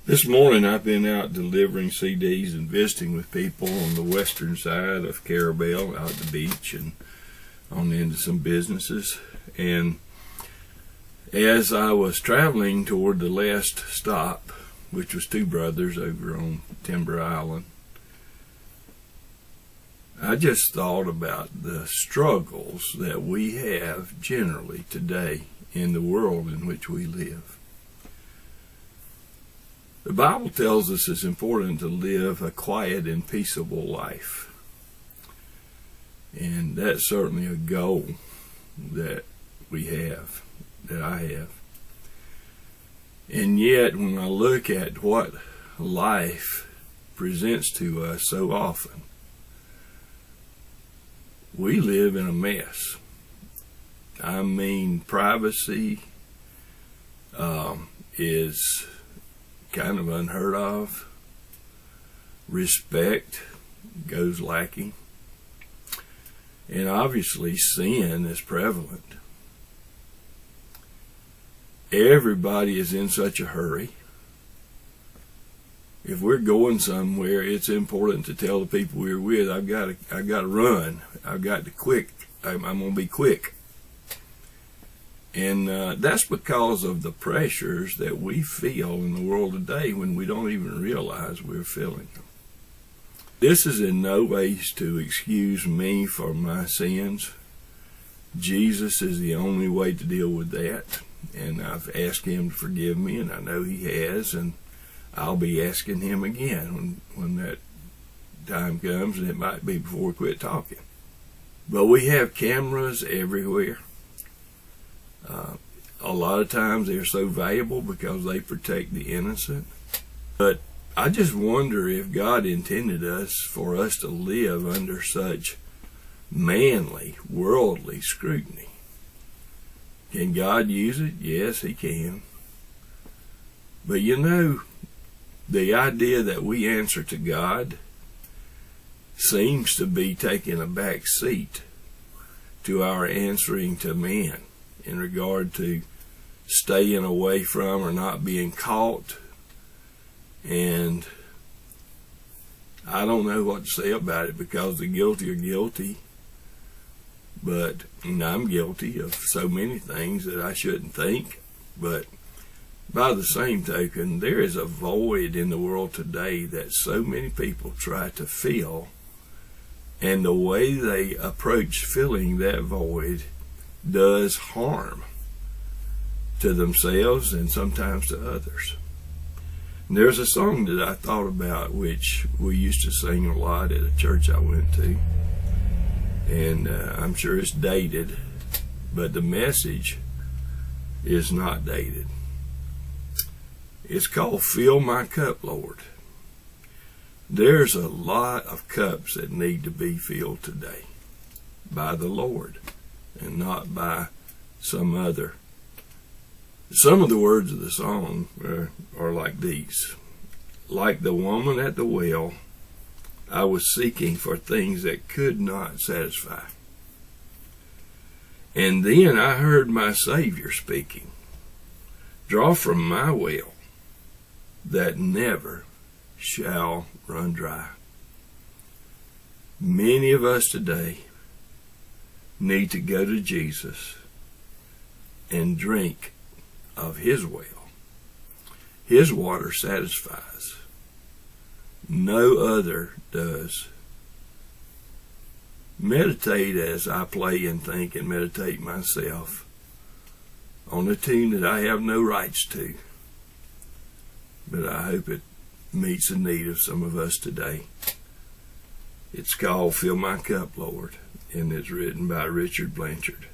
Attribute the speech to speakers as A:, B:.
A: This morning I've been out delivering CDs and visiting with people on the western side of Carabel, out at the beach and on into some businesses. And as I was traveling toward the last stop, which was Two Brothers over on Timber Island, I just thought about the struggles that we have generally today in the world in which we live. The Bible tells us it's important to live a quiet and peaceable life. And that's certainly a goal that we have, that I have. And yet, when I look at what life presents to us so often, we live in a mess. I mean, privacy is kind of unheard of. Respect goes lacking. And obviously sin is prevalent. Everybody is in such a hurry. If we're going somewhere, it's important to tell the people we're with, I've got to run. I've got to quick. I'm going to be quick. And that's because of the pressures that we feel in the world today when we don't even realize we're feeling them. This is in no ways to excuse me for my sins. Jesus is the only way to deal with that. And I've asked him to forgive me, and I know he has, and I'll be asking him again when that time comes, and it might be before we quit talking. But we have cameras everywhere. A lot of times they're so valuable because they protect the innocent. But I just wonder if God intended for us to live under such manly, worldly scrutiny. Can God use it? Yes, he can. But you know, the idea that we answer to God seems to be taking a back seat to our answering to man in regard to staying away from or not being caught. And I don't know what to say about it, because the guilty are guilty. But I'm guilty of so many things that I shouldn't think. But by the same token, there is a void in the world today that so many people try to fill. And the way they approach filling that void does harm to themselves and sometimes to others. And there's a song that I thought about, which we used to sing a lot at a church I went to. And I'm sure it's dated, but the message is not dated. It's called Fill My Cup, Lord. There's a lot of cups that need to be filled today by the Lord and not by some other. Some of the words of the song are like these. Like the woman at the well, I was seeking for things that could not satisfy. And then I heard my Savior speaking. Draw from my well that never shall run dry. Many of us today need to go to Jesus and drink of his well. His water satisfies. No other does. Meditate as I play and think and meditate myself on a tune that I have no rights to. But I hope it meets the need of some of us today. It's called Fill My Cup, Lord, and it's written by Richard Blanchard.